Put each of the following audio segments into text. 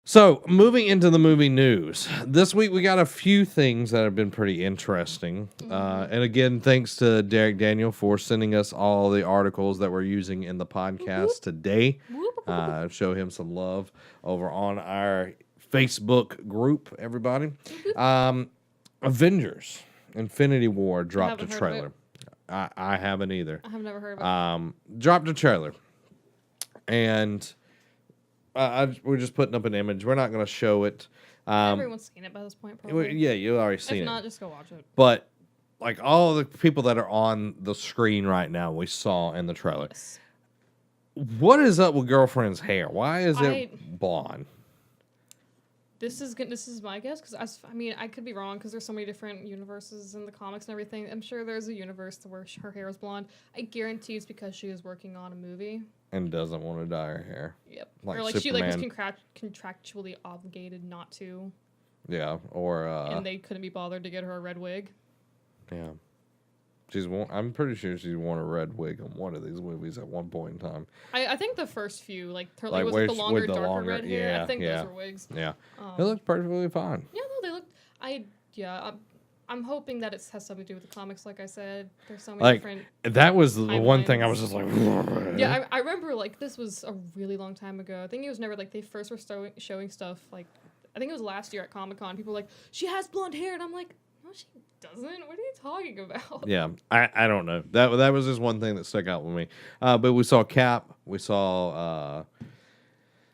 So, moving into the movie news. This week we got a few things that have been pretty interesting. And again, thanks to Derek Daniel for sending us all the articles that we're using in the podcast today. Show him some love over on our Facebook group, everybody. Avengers Infinity War dropped a trailer. I haven't either. I have never heard of it. Dropped a trailer. And we're just putting up an image. We're not going to show it. Everyone's seen it by this point, probably. Yeah, you already seen it. If not, just go watch it. But like all the people that are on the screen right now, we saw in the trailer. Yes. What is up with Girlfriend's hair? Why is it blonde? This is my guess, because I could be wrong, because there's so many different universes in the comics and everything. I'm sure there's a universe where her hair is blonde. I guarantee it's because she is working on a movie. And doesn't want to dye her hair. Yep. Like or like Superman. she was contractually obligated not to. Yeah, or and they couldn't be bothered to get her a red wig. Yeah. I'm pretty sure she's worn a red wig on one of these movies at one point in time. I think the first few, was the with the darker red hair. Yeah, I think those were wigs. Yeah. It looked perfectly fine. Yeah, no, they looked. I'm hoping that it has something to do with the comics. Like I said, there's so many different. That was the one thing I was just like. Yeah, I remember this was a really long time ago. I think it was never they first were showing stuff I think it was last year at Comic-Con. People were like, she has blonde hair, and I'm like, no, she doesn't. What are you talking about? Yeah, I don't know. That was just one thing that stuck out with me. But we saw Cap. We saw.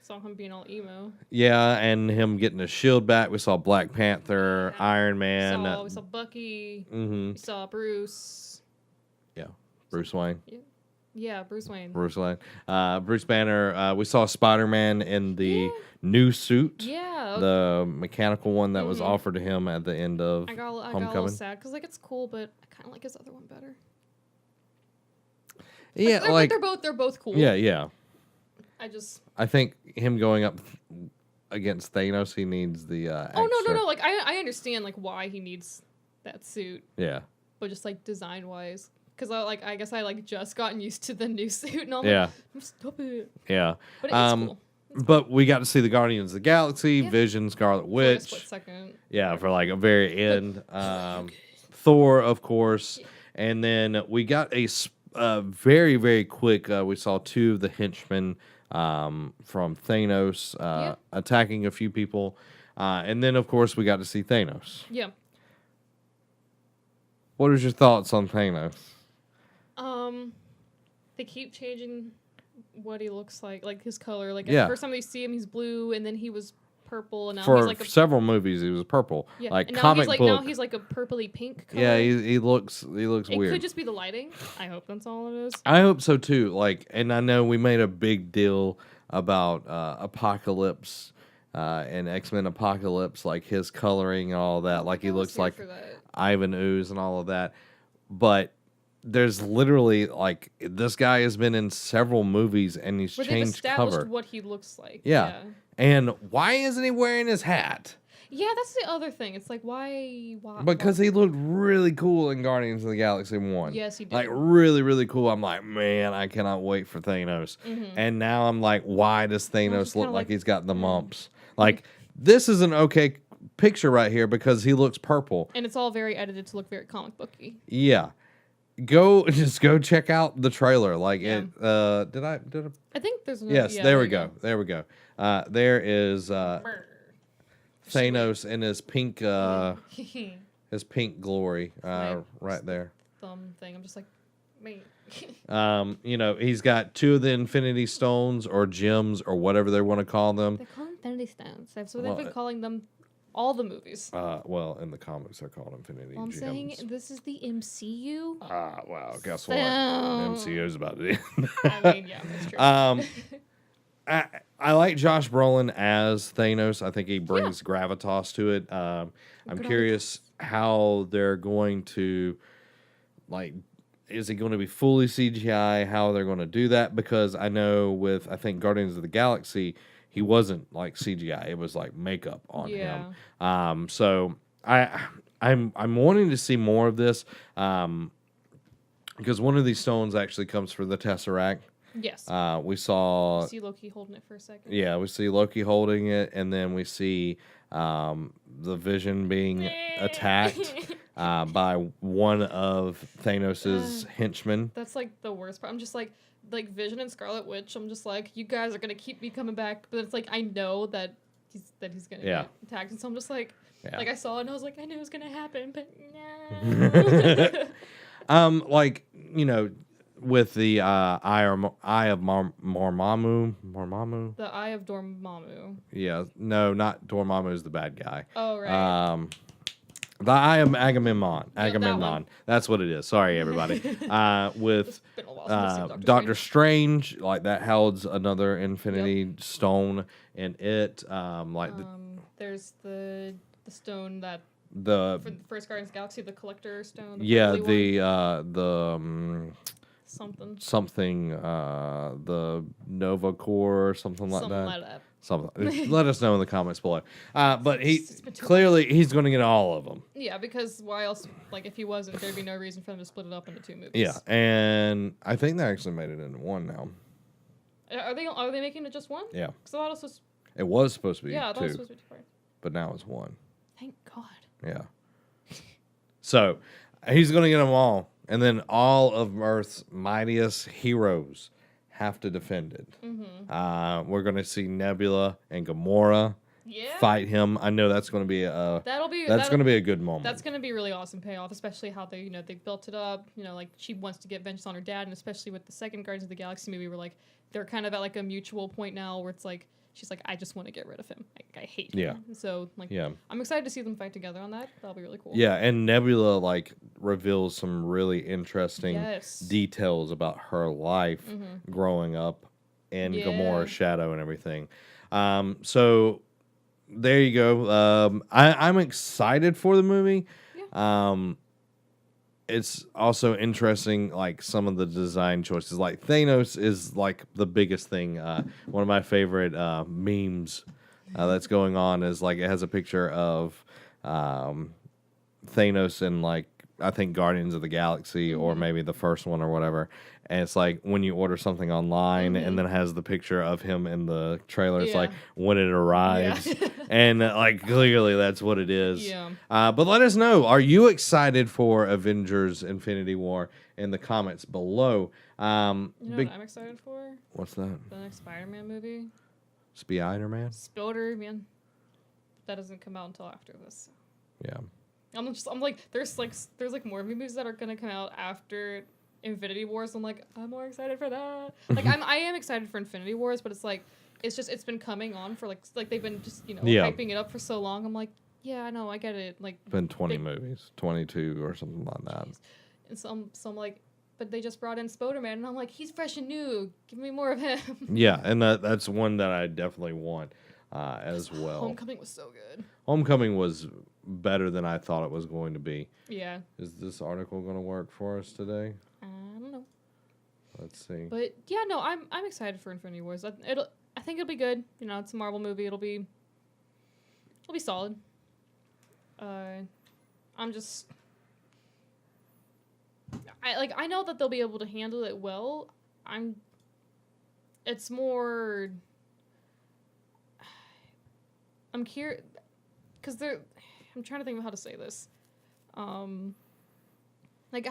Saw him being all emo. Yeah, and him getting his shield back. We saw Black Panther, Iron Man. We saw Bucky. Mm-hmm. We saw Bruce. Yeah, Bruce Wayne. Yeah, Bruce Wayne. Bruce Wayne. Bruce Banner. We saw Spider-Man in the new suit. Yeah. The mechanical one that was offered to him at the end of Homecoming. I got a little sad because it's cool, but I kind of like his other one better. Yeah, they're both cool. Yeah. I think him going up against Thanos, he needs the Oh no. I understand why he needs that suit. Yeah. But just design wise. Because I guess I just gotten used to the new suit and all stop it. Yeah. But it's cool. But we got to see the Guardians of the Galaxy, Vision, Scarlet Witch. For a split second. Yeah, for a very end. Thor, of course. Yeah. And then we got a very, very quick, we saw two of the henchmen from Thanos attacking a few people. And then, of course, we got to see Thanos. Yeah. What are your thoughts on Thanos? They keep changing what he looks like his color. The first time they see him, he's blue, and then he was purple, and now he's several movies he was purple. Yeah, and comic book. Now he's a purpley pink color. Yeah, he looks weird. It could just be the lighting. I hope that's all it is. I hope so too. And I know we made a big deal about Apocalypse and X-Men Apocalypse, his coloring and all that. He looks like Ivan Ooze and all of that. But there's literally this guy has been in several movies and he's changed cover. What he looks like. Yeah. And why isn't he wearing his hat? Yeah, that's the other thing. It's why? Because he looked really cool in Guardians of the Galaxy 1. Yes, he did. Really, really cool. I'm like, man, I cannot wait for Thanos. Mm-hmm. And now I'm like, why does Thanos look like he's got the mumps? This is an okay picture right here because he looks purple. And it's all very edited to look very comic booky. Yeah. Go check out the trailer. Did I? I think there's no. Yes, there we go. There we go. There is Thanos in his pink glory right there. Thumb thing. I'm just like, man. He's got two of the Infinity Stones or gems or whatever they want to call them. They call them Infinity Stones. So they've been calling them all the movies. In the comics they're called Infinity Gems. I'm saying this is the MCU. Wow. Guess what? MCU's about to end. That's true. I like Josh Brolin as Thanos. I think he brings gravitas to it. I'm curious how they're going to, is it going to be fully CGI? How they're going to do that? Because I know I think Guardians of the Galaxy, he wasn't CGI. It was makeup on him. So I'm wanting to see more of this because one of these stones actually comes for the Tesseract. Yes. We saw. See Loki holding it for a second. Yeah, we see Loki holding it, and then we see the Vision being attacked by one of Thanos' henchmen. That's like the worst part. I'm just like Vision and Scarlet Witch. I'm just like, you guys are gonna keep me coming back, but it's like I know that he's gonna get attacked, and so I'm just like, like I saw it and I was like, I knew it was gonna happen, but no. Like with the Eye of Dormammu. The Eye of Dormammu. Yeah, no, not Dormammu is the bad guy. Oh right. The Eye of Agamemnon. That That's what it is. Sorry, everybody. With It's been a while since I've seen Doctor Strange, like that holds another Infinity Stone in it. There's the stone that the for the first Guardians of the Galaxy, the Collector Stone. Something the Nova Core or something like that. Something. Let us know in the comments below. But he's going to get all of them. Yeah, because why else? Like, if he wasn't, there'd be no reason for them to split it up into 2 movies. Yeah, and I think they actually made it into one now. Are they making it just one? Yeah. Because I thought it was. It was supposed to be I thought it was two, supposed to be 2 parts. but now it's one. Thank God. Yeah. So he's going to get them all, and then all of Earth's mightiest heroes have to defend it. Mm-hmm. We're going to see Nebula and Gamora fight him. I know that's going to be going to be a good moment. That's going to be a really awesome payoff, especially how they built it up. Like she wants to get vengeance on her dad, and especially with the second Guardians of the Galaxy movie, where like they're kind of at like a mutual point now, where it's like she's like, I just want to get rid of him. I hate him. Yeah. So like, I'm excited to see them fight together on that. That'll be really cool. Yeah, and Nebula like reveals some really interesting details about her life growing up in Gamora's shadow and everything. So there you go. I'm excited for the movie. Yeah. It's also interesting, like some of the design choices. Like Thanos is like the biggest thing. One of my favorite memes that's going on is like it has a picture of Thanos in like I think Guardians of the Galaxy or maybe the first one or whatever. And it's like when you order something online and then it has the picture of him in the trailer. It's like when it arrives. And like clearly that's what it is. Yeah. But let us know. Are you excited for Avengers Infinity War in the comments below? You know what I'm excited for? What's that? The next Spider-Man movie. Spider-Man? Spider-Man. That doesn't come out until after this. Yeah. I'm like there's more movies that are gonna come out after Infinity Wars. I'm like, I'm more excited for that. Like I am excited for Infinity Wars, but it's like it's been coming on for like they've been just hyping it up for so long. I'm like, yeah, I know, I get it. Like been 20 movies, 22 or something like that. And so I'm like, but they just brought in Spider-Man, and I'm like, he's fresh and new. Give me more of him. Yeah, and that's one that I definitely want as well. Homecoming was so good. Homecoming was better than I thought it was going to be. Yeah. Is this article going to work for us today? I don't know. Let's see. But yeah, no, I'm excited for Infinity Wars. I think it'll be good. It's a Marvel movie. It'll be solid. I know that they'll be able to handle it well. It's more. I'm curious because I'm trying to think of how to say this. Like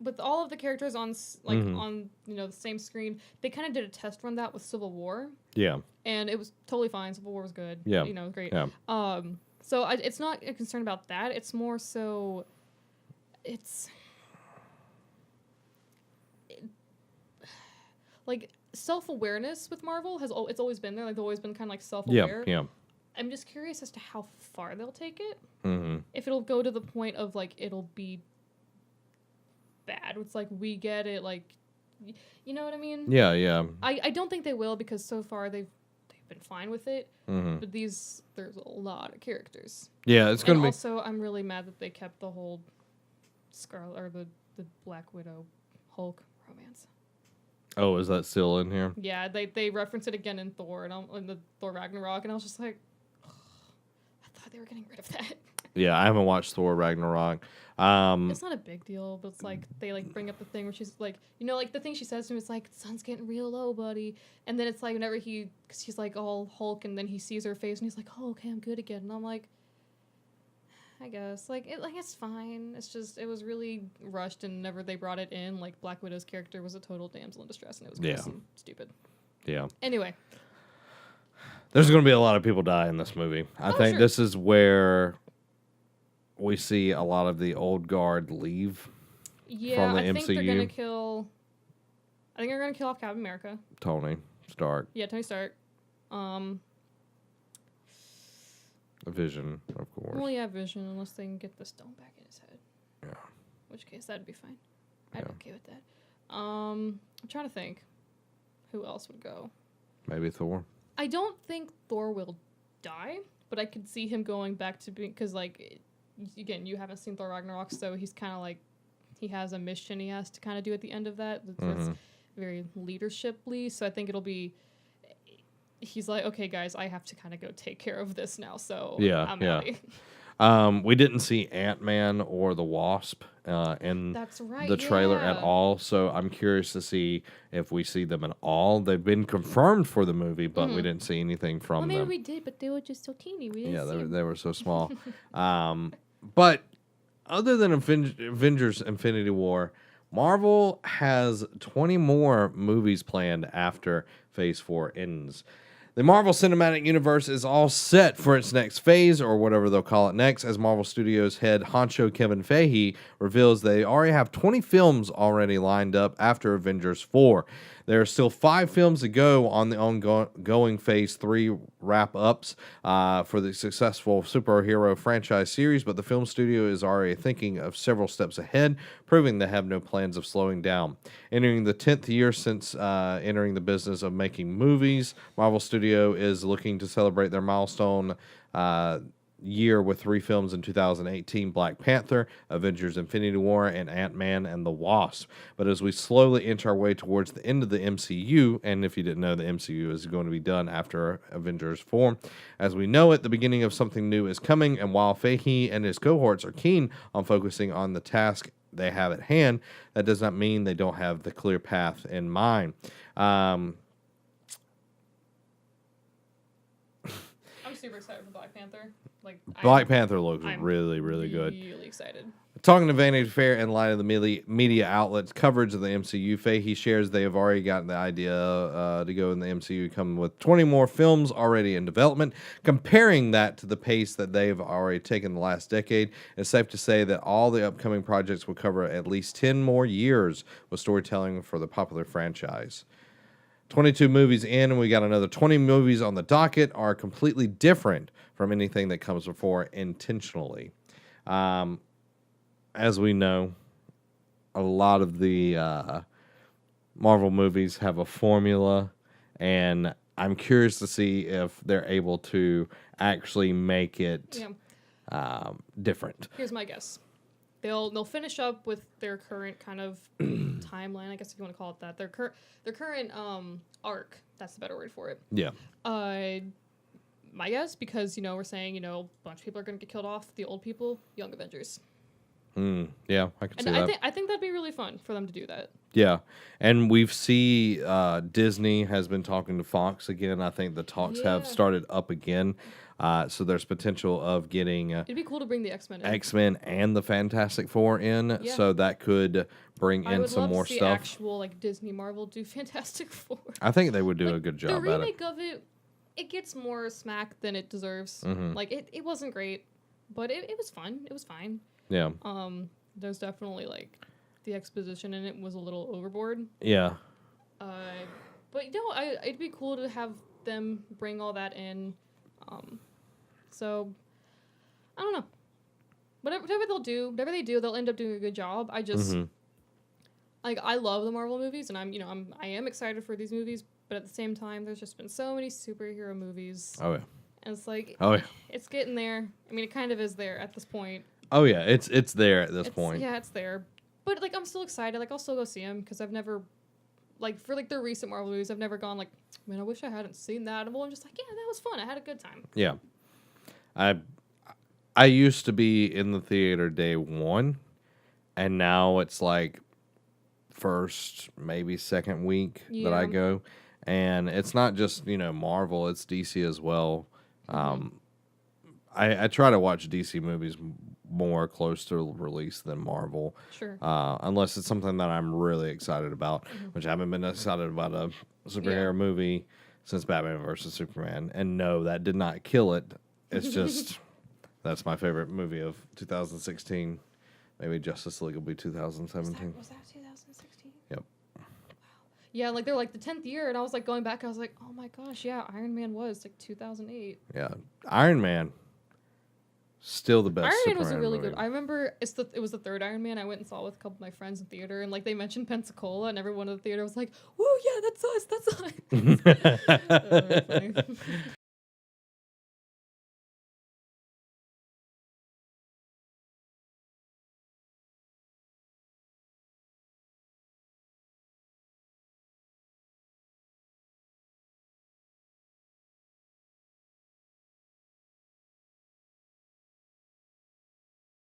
with all of the characters on on the same screen, they kind of did a test run that with Civil War. Yeah. And it was totally fine. Civil War was good. Yeah. Great. Yeah. So it's not a concern about that. It's more so, like self-awareness with Marvel it's always been there. Like they've always been kind of like self-aware. Yeah. I'm just curious as to how far they'll take it. Mm-hmm. If it'll go to the point of like it'll be bad. It's like we get it. Like, you know what I mean? Yeah. Yeah. I don't think they will because so far they've been fine with it. Mm-hmm. But there's a lot of characters. Yeah, it's gonna be. Also, I'm really mad that they kept the whole Scarlet or the Black Widow Hulk romance. Oh, is that still in here? Yeah, they reference it again in Thor in the Thor Ragnarok, and I was just like, oh, I thought they were getting rid of that. Yeah, I haven't watched Thor Ragnarok. It's not a big deal, but it's like they like bring up the thing where she's like, like the thing she says to him is like, the sun's getting real low, buddy. And then it's like whenever cause he's like all Hulk, and then he sees her face, and he's like, oh, okay, I'm good again. And I'm like, I guess it's fine. It's just it was really rushed, and whenever they brought it in, like Black Widow's character was a total damsel in distress, and it was gross and stupid. Yeah. Anyway, there's going to be a lot of people die in this movie. I think this is where we see a lot of the old guard leave from the MCU. I think they're gonna kill. I think they're gonna kill off Captain America. Tony Stark. Yeah, Tony Stark. Vision, of course. Well, yeah, Vision, unless they can get the stone back in his head. Yeah. In which case, that'd be fine. I'd be okay with that. I'm trying to think. Who else would go? Maybe Thor. I don't think Thor will die, but I could see him going back to being... Because, like, again, you haven't seen Thor Ragnarok, so he's kind of like... He has a mission he has to kind of do at the end of that. That's very leadershiply, so I think it'll be... He's like, okay, guys, I have to kind of go take care of this now, so I'm outie. We didn't see Ant-Man or the Wasp in the trailer at all, so I'm curious to see if we see them at all. They've been confirmed for the movie, but we didn't see anything from them. Maybe we did, but they were just so teeny. We didn't see they were so small. But other than Avengers Infinity War, Marvel has 20 more movies planned after Phase 4 ends. The Marvel Cinematic Universe is all set for its next phase, or whatever they'll call it next, as Marvel Studios head honcho Kevin Feige reveals they already have 20 films already lined up after Avengers 4. There are still 5 films to go on the ongoing Phase 3 wrap-ups for the successful superhero franchise series, but the film studio is already thinking of several steps ahead, proving they have no plans of slowing down. Entering the 10th year since entering the business of making movies, Marvel Studio is looking to celebrate their milestone year with 3 films in 2018: Black Panther, Avengers Infinity War, and Ant-Man and the Wasp. But as we slowly inch our way towards the end of the MCU, and if you didn't know, the MCU is going to be done after Avengers 4, as we know it, the beginning of something new is coming, and while Feige and his cohorts are keen on focusing on the task they have at hand, that does not mean they don't have the clear path in mind. I'm super excited for Black Panther. Black Panther looks really, really good. Really excited. Talking to Vanity Fair in light of the media outlets' coverage of the MCU, Feige shares they have already gotten the idea to go in the MCU, coming with 20 more films already in development. Comparing that to the pace that they've already taken the last decade, it's safe to say that all the upcoming projects will cover at least 10 more years with storytelling for the popular franchise. 22 movies in, and we got another 20 movies on the docket, are completely different from anything that comes before intentionally. As we know, a lot of the Marvel movies have a formula, and I'm curious to see if they're able to actually make it different. Here's my guess. They'll finish up with their current kind of timeline, I guess if you want to call it that. Their current arc. That's the better word for it. Yeah. My guess, because we're saying a bunch of people are going to get killed off. The old people, Young Avengers. Yeah, I can see that. I think that'd be really fun for them to do that. Yeah, and we've Disney has been talking to Fox again. I think the talks have started up again. So there's potential of getting it'd be cool to bring the X-Men in. X-Men and the Fantastic Four in, so that could bring in some more stuff. Actual Disney Marvel do Fantastic Four. I think they would do a good job at it. The remake of it gets more smack than it deserves. It wasn't great, but it was fun. It was fine. Yeah. There's definitely the exposition in it was a little overboard. Yeah. But it'd be cool to have them bring all that in. So I don't know. Whatever they do, they'll end up doing a good job. I just I love the Marvel movies, and I am excited for these movies, but at the same time, there's just been so many superhero movies. Oh yeah. And it's it's getting there. I mean, it kind of is there at this point. Oh yeah, it's there at this point. Yeah, it's there. But I'm still excited. I'll still go see them because I've never for the recent Marvel movies, I've never gone man, I wish I hadn't seen that. Well, I'm just yeah, that was fun. I had a good time. Yeah. I used to be in the theater day one, and now it's like first, maybe second week that I Yeah. go. And it's not just, Marvel, it's DC as well. Um, I try to watch DC movies more close to release than Marvel, Sure. unless it's something that I'm really excited about, which I haven't been excited about a superhero movie since Batman versus Superman. And no, that did not kill it. It's just that's my favorite movie of 2016. Maybe Justice League will be 2017. Was that 2016? Yep. Yeah, like they're like the 10th year, and I was like going back. I was like, oh my gosh, yeah, Iron Man was like 2008. Yeah. Iron Man, still the best Iron Man Superman was a really movie. good. I remember it was the third Iron Man. I went and saw it with a couple of my friends in theater, and like they mentioned Pensacola, and everyone in the theater was like, "Woo, yeah, that's us, that's us." Funny.